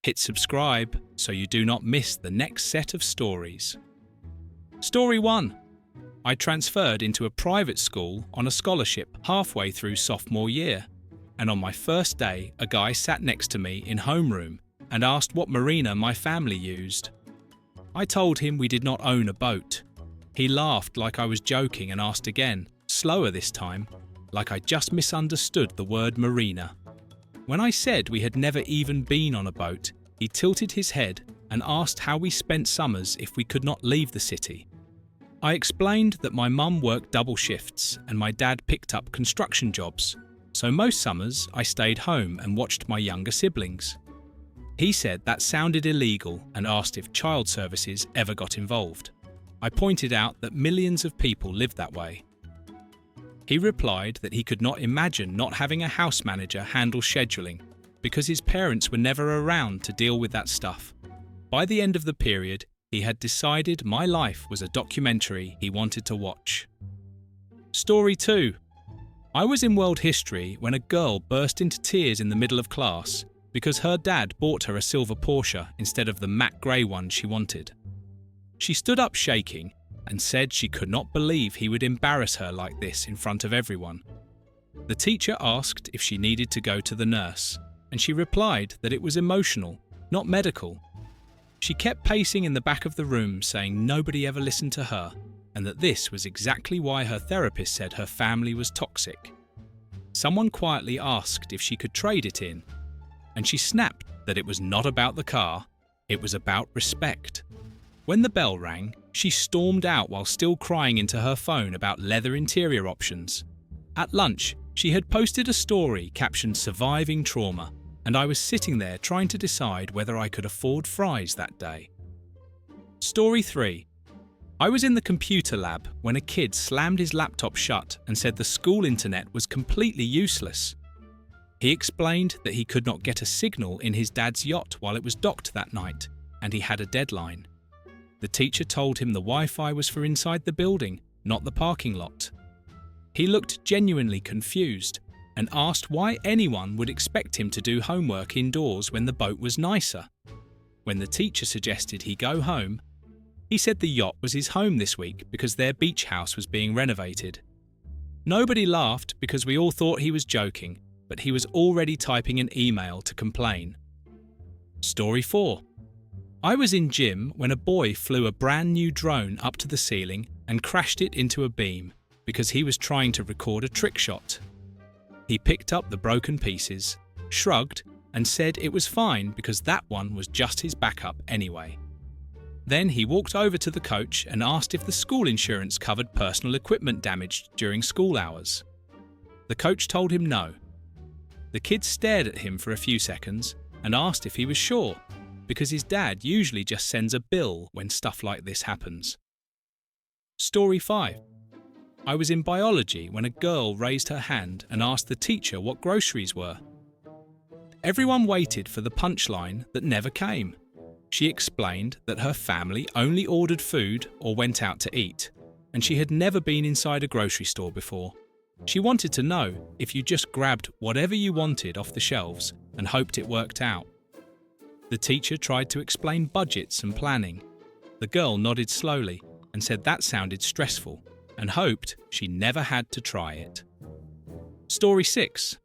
Hit subscribe so you do not miss the next set of stories. Story 1. I transferred into a private school on a scholarship halfway through sophomore year, and on my first day, a guy sat next to me in homeroom and asked what marina my family used. I told him we did not own a boat. He laughed like I was joking and asked again, slower this time, like I just misunderstood the word marina. When I said we had never even been on a boat, he tilted his head and asked how we spent summers if we could not leave the city. I explained that my mum worked double shifts and my dad picked up construction jobs, so most summers I stayed home and watched my younger siblings. He said that sounded illegal and asked if child services ever got involved. I pointed out that millions of people live that way. He replied that he could not imagine not having a house manager handle scheduling because his parents were never around to deal with that stuff. By the end of the period, he had decided my life was a documentary he wanted to watch. Story 2. I was in world history when a girl burst into tears in the middle of class because her dad bought her a silver Porsche instead of the matte grey one she wanted. She stood up shaking and said she could not believe he would embarrass her like this in front of everyone. The teacher asked if she needed to go to the nurse, and she replied that it was emotional, not medical. She kept pacing in the back of the room saying nobody ever listened to her and that this was exactly why her therapist said her family was toxic. Someone quietly asked if she could trade it in, and she snapped that it was not about the car, it was about respect. When the bell rang, she stormed out while still crying into her phone about leather interior options. At lunch, she had posted a story captioned "Surviving Trauma," and I was sitting there trying to decide whether I could afford fries that day. Story 3. I was in the computer lab when a kid slammed his laptop shut and said the school internet was completely useless. He explained that he could not get a signal in his dad's yacht while it was docked that night, and he had a deadline. The teacher told him the Wi-Fi was for inside the building, not the parking lot. He looked genuinely confused and asked why anyone would expect him to do homework indoors when the boat was nicer. When the teacher suggested he go home, he said the yacht was his home this week because their beach house was being renovated. Nobody laughed because we all thought he was joking, but he was already typing an email to complain. Story 4. I was in gym when a boy flew a brand new drone up to the ceiling and crashed it into a beam because he was trying to record a trick shot. He picked up the broken pieces, shrugged, and said it was fine because that one was just his backup anyway. Then he walked over to the coach and asked if the school insurance covered personal equipment damaged during school hours. The coach told him no. The kid stared at him for a few seconds and asked if he was sure, because his dad usually just sends a bill when stuff like this happens. Story 5. I was in biology when a girl raised her hand and asked the teacher what groceries were. Everyone waited for the punchline that never came. She explained that her family only ordered food or went out to eat, and she had never been inside a grocery store before. She wanted to know if you just grabbed whatever you wanted off the shelves and hoped it worked out. The teacher tried to explain budgets and planning. The girl nodded slowly and said that sounded stressful and hoped she never had to try it. Story 6.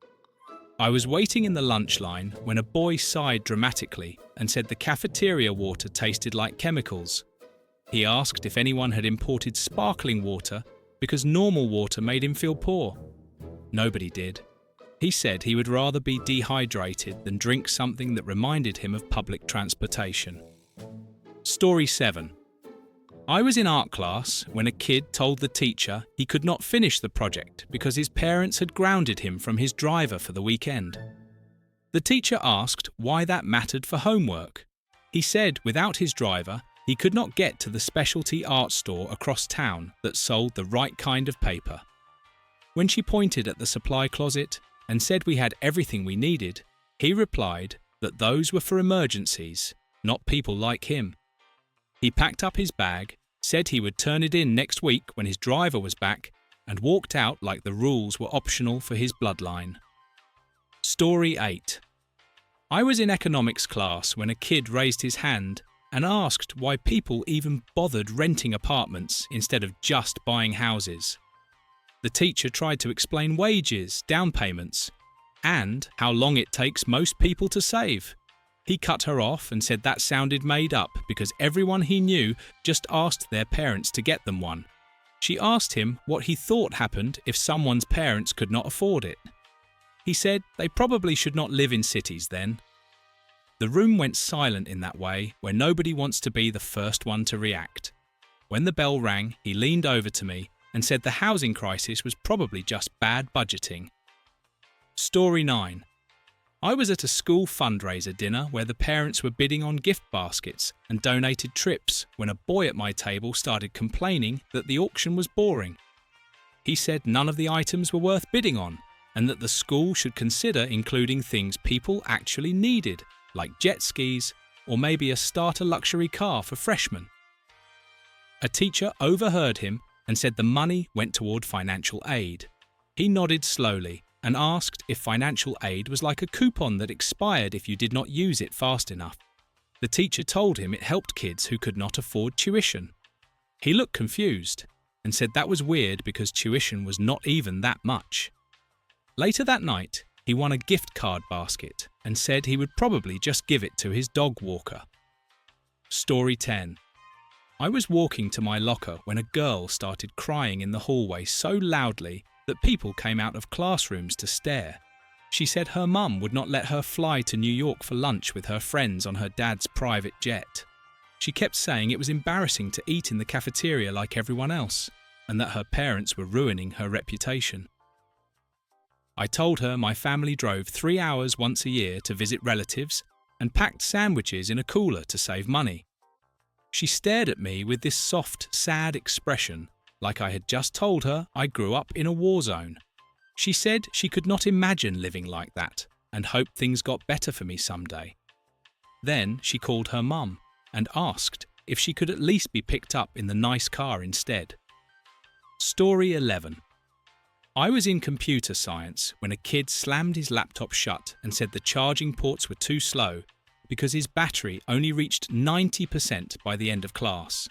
I was waiting in the lunch line when a boy sighed dramatically and said the cafeteria water tasted like chemicals. He asked if anyone had imported sparkling water because normal water made him feel poor. Nobody did. He said he would rather be dehydrated than drink something that reminded him of public transportation. Story 7. I was in art class when a kid told the teacher he could not finish the project because his parents had grounded him from his driver for the weekend. The teacher asked why that mattered for homework. He said without his driver, he could not get to the specialty art store across town that sold the right kind of paper. When she pointed at the supply closet and said we had everything we needed, he replied that those were for emergencies, not people like him. He packed up his bag, said he would turn it in next week when his driver was back, and walked out like the rules were optional for his bloodline. Story 8. I was in economics class when a kid raised his hand and asked why people even bothered renting apartments instead of just buying houses. The teacher tried to explain wages, down payments, and how long it takes most people to save. He cut her off and said that sounded made up because everyone he knew just asked their parents to get them one. She asked him what he thought happened if someone's parents could not afford it. He said they probably should not live in cities then. The room went silent in that way where nobody wants to be the first one to react. When the bell rang, he leaned over to me and said the housing crisis was probably just bad budgeting. Story 9. I was at a school fundraiser dinner where the parents were bidding on gift baskets and donated trips when a boy at my table started complaining that the auction was boring. He said none of the items were worth bidding on and that the school should consider including things people actually needed, like jet skis or maybe a starter luxury car for freshmen. A teacher overheard him and said the money went toward financial aid. He nodded slowly and asked if financial aid was like a coupon that expired if you did not use it fast enough. The teacher told him it helped kids who could not afford tuition. He looked confused and said that was weird because tuition was not even that much. Later that night, he won a gift card basket and said he would probably just give it to his dog walker. Story 10. I was walking to my locker when a girl started crying in the hallway so loudly that people came out of classrooms to stare. She said her mum would not let her fly to New York for lunch with her friends on her dad's private jet. She kept saying it was embarrassing to eat in the cafeteria like everyone else, and that her parents were ruining her reputation. I told her my family drove 3 hours once a year to visit relatives and packed sandwiches in a cooler to save money. She stared at me with this soft, sad expression, like I had just told her I grew up in a war zone. She said she could not imagine living like that and hoped things got better for me someday. Then she called her mum and asked if she could at least be picked up in the nice car instead. Story 11. I was in computer science when a kid slammed his laptop shut and said the charging ports were too slow because his battery only reached 90% by the end of class.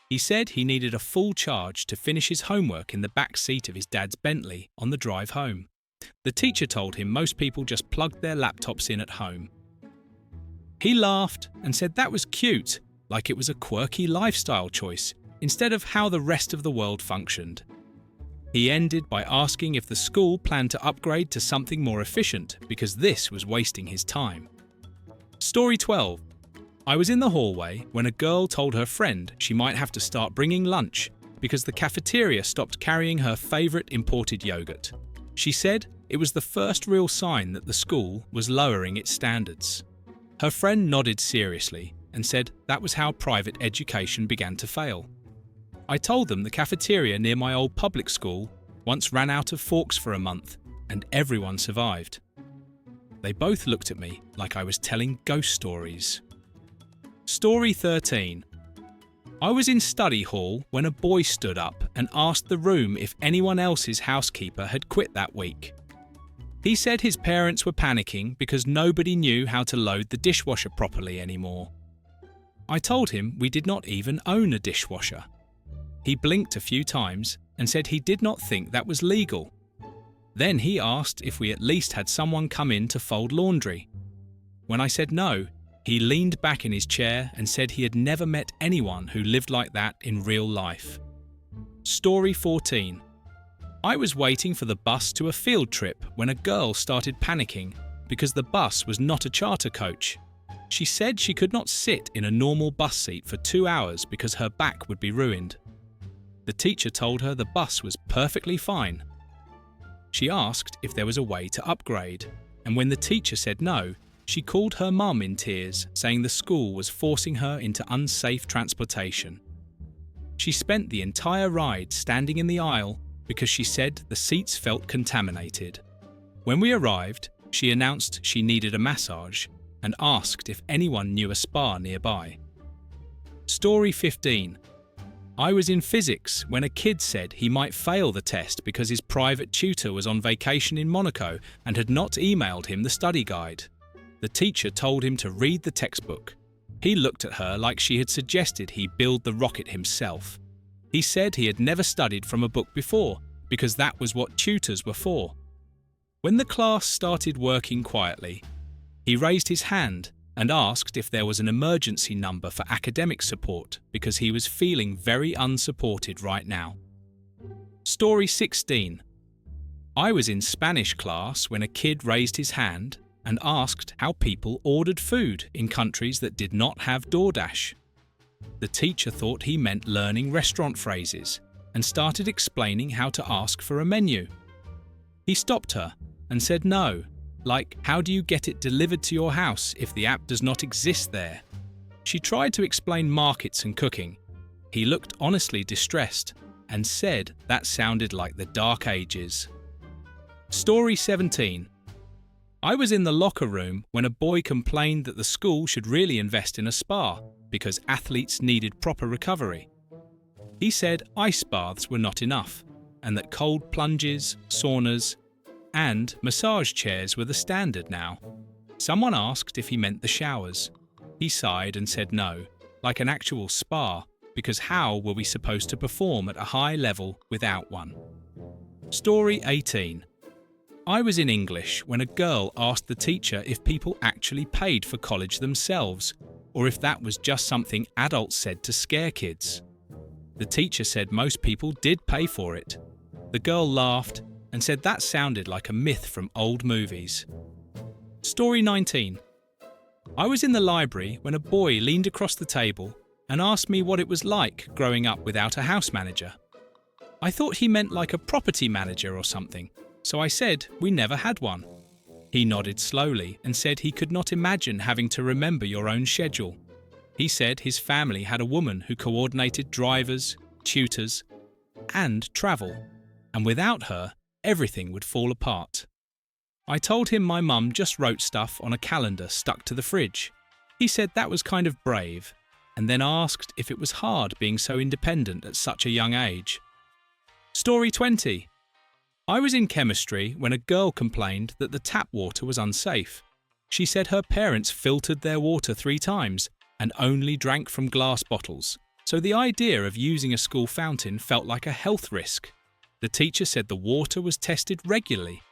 He said he needed a full charge to finish his homework in the back seat of his dad's Bentley on the drive home. The teacher told him most people just plugged their laptops in at home. He laughed and said that was cute, like it was a quirky lifestyle choice, instead of how the rest of the world functioned. He ended by asking if the school planned to upgrade to something more efficient because this was wasting his time. Story 12. I was in the hallway when a girl told her friend she might have to start bringing lunch because the cafeteria stopped carrying her favourite imported yogurt. She said it was the first real sign that the school was lowering its standards. Her friend nodded seriously and said that was how private education began to fail. I told them the cafeteria near my old public school once ran out of forks for a month and everyone survived. They both looked at me like I was telling ghost stories. Story 13. I was in study hall when a boy stood up and asked the room if anyone else's housekeeper had quit that week. He said his parents were panicking because nobody knew how to load the dishwasher properly anymore. I told him we did not even own a dishwasher. He blinked a few times and said he did not think that was legal. Then he asked if we at least had someone come in to fold laundry. When I said no, he leaned back in his chair and said he had never met anyone who lived like that in real life. Story 14. I was waiting for the bus to a field trip when a girl started panicking because the bus was not a charter coach. She said she could not sit in a normal bus seat for 2 hours because her back would be ruined. The teacher told her the bus was perfectly fine. She asked if there was a way to upgrade, and when the teacher said no, she called her mum in tears, saying the school was forcing her into unsafe transportation. She spent the entire ride standing in the aisle because she said the seats felt contaminated. When we arrived, she announced she needed a massage and asked if anyone knew a spa nearby. Story 15. I was in physics when a kid said he might fail the test because his private tutor was on vacation in Monaco and had not emailed him the study guide. The teacher told him to read the textbook. He looked at her like she had suggested he build the rocket himself. He said he had never studied from a book before, because that was what tutors were for. When the class started working quietly, he raised his hand and asked if there was an emergency number for academic support because he was feeling very unsupported right now. Story 16. I was in Spanish class when a kid raised his hand and asked how people ordered food in countries that did not have DoorDash. The teacher thought he meant learning restaurant phrases and started explaining how to ask for a menu. He stopped her and said no, like, how do you get it delivered to your house if the app does not exist there? She tried to explain markets and cooking. He looked honestly distressed and said that sounded like the Dark Ages. Story 17. I was in the locker room when a boy complained that the school should really invest in a spa because athletes needed proper recovery. He said ice baths were not enough and that cold plunges, saunas, and massage chairs were the standard now. Someone asked if he meant the showers. He sighed and said no, like an actual spa, because how were we supposed to perform at a high level without one? Story 18. I was in English when a girl asked the teacher if people actually paid for college themselves, or if that was just something adults said to scare kids. The teacher said most people did pay for it. The girl laughed and said that sounded like a myth from old movies. Story 19. I was in the library when a boy leaned across the table and asked me what it was like growing up without a house manager. I thought he meant like a property manager or something, so I said we never had one. He nodded slowly and said he could not imagine having to remember your own schedule. He said his family had a woman who coordinated drivers, tutors, and travel, and without her, everything would fall apart. I told him my mum just wrote stuff on a calendar stuck to the fridge. He said that was kind of brave, and then asked if it was hard being so independent at such a young age. Story 20. I was in chemistry when a girl complained that the tap water was unsafe. She said her parents filtered their water 3 times and only drank from glass bottles, so the idea of using a school fountain felt like a health risk. The teacher said the water was tested regularly.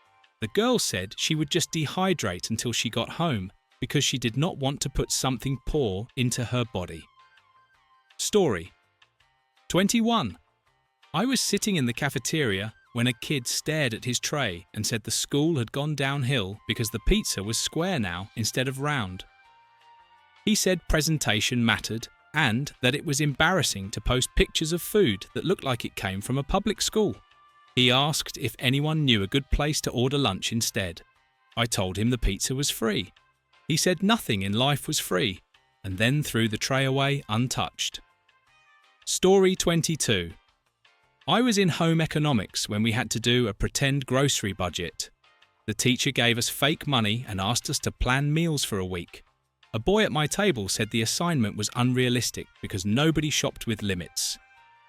The girl said she would just dehydrate until she got home because she did not want to put something poor into her body. Story 21. I was sitting in the cafeteria when a kid stared at his tray and said the school had gone downhill because the pizza was square now instead of round. He said presentation mattered and that it was embarrassing to post pictures of food that looked like it came from a public school. He asked if anyone knew a good place to order lunch instead. I told him the pizza was free. He said nothing in life was free, and then threw the tray away untouched. Story 22. I was in home economics when we had to do a pretend grocery budget. The teacher gave us fake money and asked us to plan meals for a week. A boy at my table said the assignment was unrealistic because nobody shopped with limits.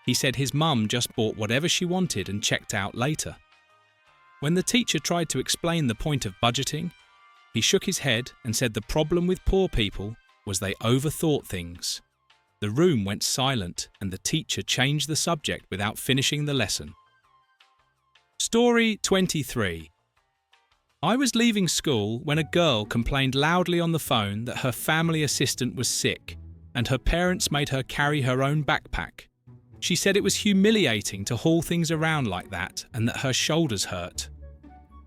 He said his mum just bought whatever she wanted and checked out later. When the teacher tried to explain the point of budgeting, he shook his head and said the problem with poor people was they overthought things. The room went silent and the teacher changed the subject without finishing the lesson. Story 23. I was leaving school when a girl complained loudly on the phone that her family assistant was sick and her parents made her carry her own backpack. She said it was humiliating to haul things around like that and that her shoulders hurt.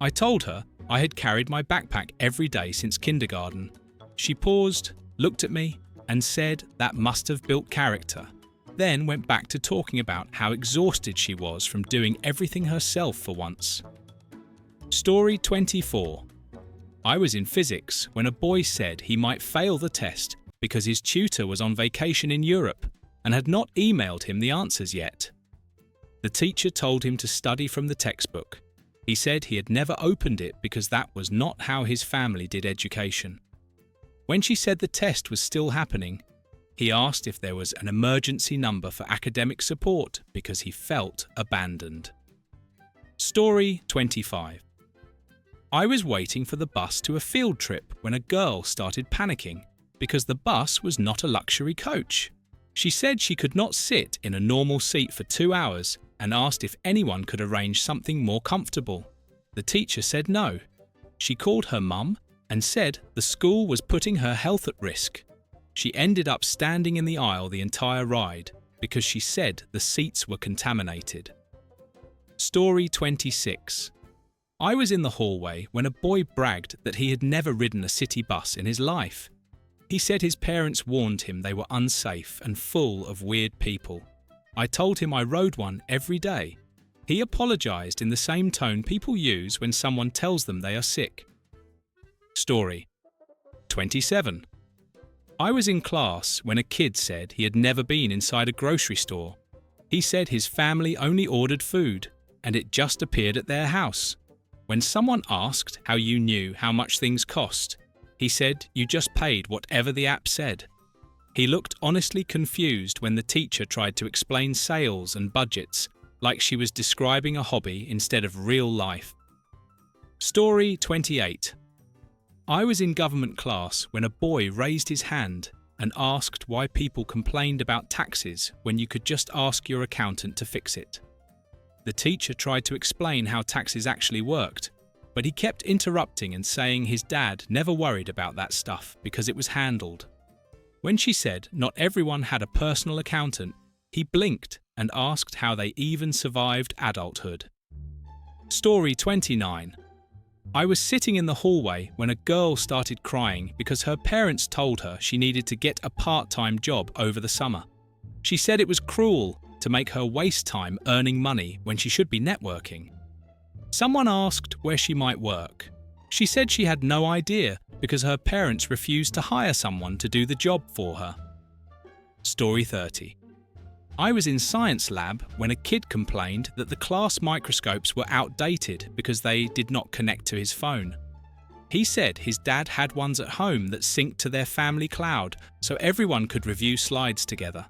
I told her I had carried my backpack every day since kindergarten. She paused, looked at me, and said that must have built character, then went back to talking about how exhausted she was from doing everything herself for once. Story 24. I was in physics when a boy said he might fail the test because his tutor was on vacation in Europe and had not emailed him the answers yet. The teacher told him to study from the textbook. He said he had never opened it because that was not how his family did education. When she said the test was still happening, he asked if there was an emergency number for academic support because he felt abandoned. Story 25. I was waiting for the bus to a field trip when a girl started panicking because the bus was not a luxury coach. She said she could not sit in a normal seat for 2 hours and asked if anyone could arrange something more comfortable. The teacher said no. She called her mum and said the school was putting her health at risk. She ended up standing in the aisle the entire ride because she said the seats were contaminated. Story 26. I was in the hallway when a boy bragged that he had never ridden a city bus in his life. He said his parents warned him they were unsafe and full of weird people. I told him I rode one every day. He apologized in the same tone people use when someone tells them they are sick. Story 27. I was in class when a kid said he had never been inside a grocery store. He said his family only ordered food, and it just appeared at their house. When someone asked how you knew how much things cost, he said you just paid whatever the app said. He looked honestly confused when the teacher tried to explain sales and budgets like she was describing a hobby instead of real life. Story 28. I was in government class when a boy raised his hand and asked why people complained about taxes when you could just ask your accountant to fix it. The teacher tried to explain how taxes actually worked, but he kept interrupting and saying his dad never worried about that stuff because it was handled. When she said not everyone had a personal accountant, he blinked and asked how they even survived adulthood. Story 29. I was sitting in the hallway when a girl started crying because her parents told her she needed to get a part-time job over the summer. She said it was cruel to make her waste time earning money when she should be networking. Someone asked where she might work. She said she had no idea because her parents refused to hire someone to do the job for her. Story 30. I was in science lab when a kid complained that the class microscopes were outdated because they did not connect to his phone. He said his dad had ones at home that synced to their family cloud so everyone could review slides together.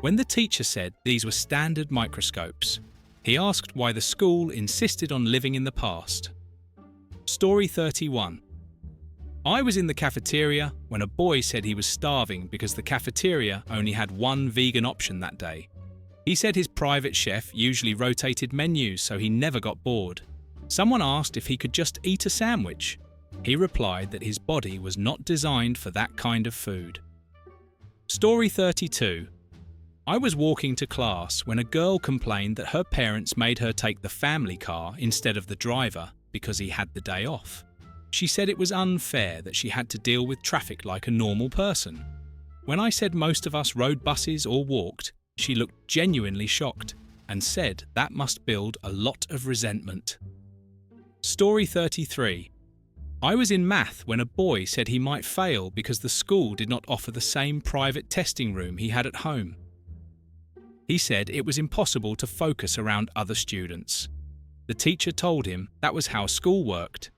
When the teacher said these were standard microscopes, he asked why the school insisted on living in the past. Story 31. I was in the cafeteria when a boy said he was starving because the cafeteria only had one vegan option that day. He said his private chef usually rotated menus so he never got bored. Someone asked if he could just eat a sandwich. He replied that his body was not designed for that kind of food. Story 32. I was walking to class when a girl complained that her parents made her take the family car instead of the driver because he had the day off. She said it was unfair that she had to deal with traffic like a normal person. When I said most of us rode buses or walked, she looked genuinely shocked and said that must build a lot of resentment. Story 33. I was in math when a boy said he might fail because the school did not offer the same private testing room he had at home. He said it was impossible to focus around other students. The teacher told him that was how school worked.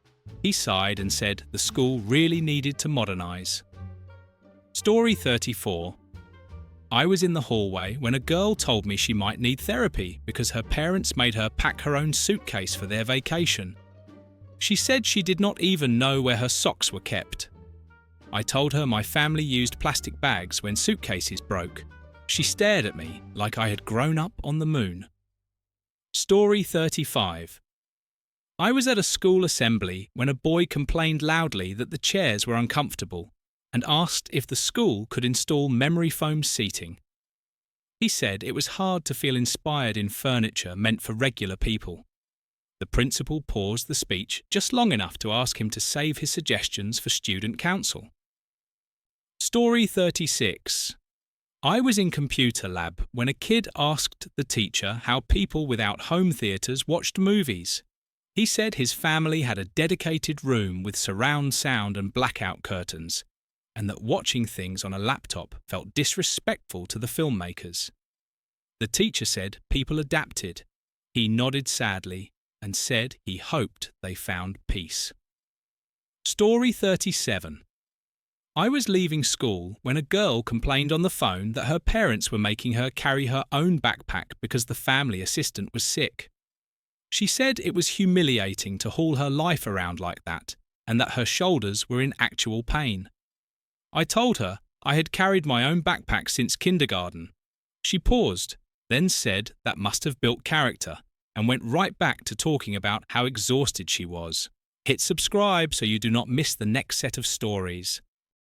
He sighed and said the school really needed to modernise. Story 34. I was in the hallway when a girl told me she might need therapy because her parents made her pack her own suitcase for their vacation. She said she did not even know where her socks were kept. I told her my family used plastic bags when suitcases broke. She stared at me like I had grown up on the moon. Story 35. I was at a school assembly when a boy complained loudly that the chairs were uncomfortable and asked if the school could install memory foam seating. He said it was hard to feel inspired in furniture meant for regular people. The principal paused the speech just long enough to ask him to save his suggestions for student council. Story 36. I was in computer lab when a kid asked the teacher how people without home theatres watched movies. He said his family had a dedicated room with surround sound and blackout curtains, and that watching things on a laptop felt disrespectful to the filmmakers. The teacher said people adapted. He nodded sadly and said he hoped they found peace. Story 37. I was leaving school when a girl complained on the phone that her parents were making her carry her own backpack because the family assistant was sick. She said it was humiliating to haul her life around like that and that her shoulders were in actual pain. I told her I had carried my own backpack since kindergarten. She paused, then said that must have built character, and went right back to talking about how exhausted she was. Hit subscribe so you do not miss the next set of stories.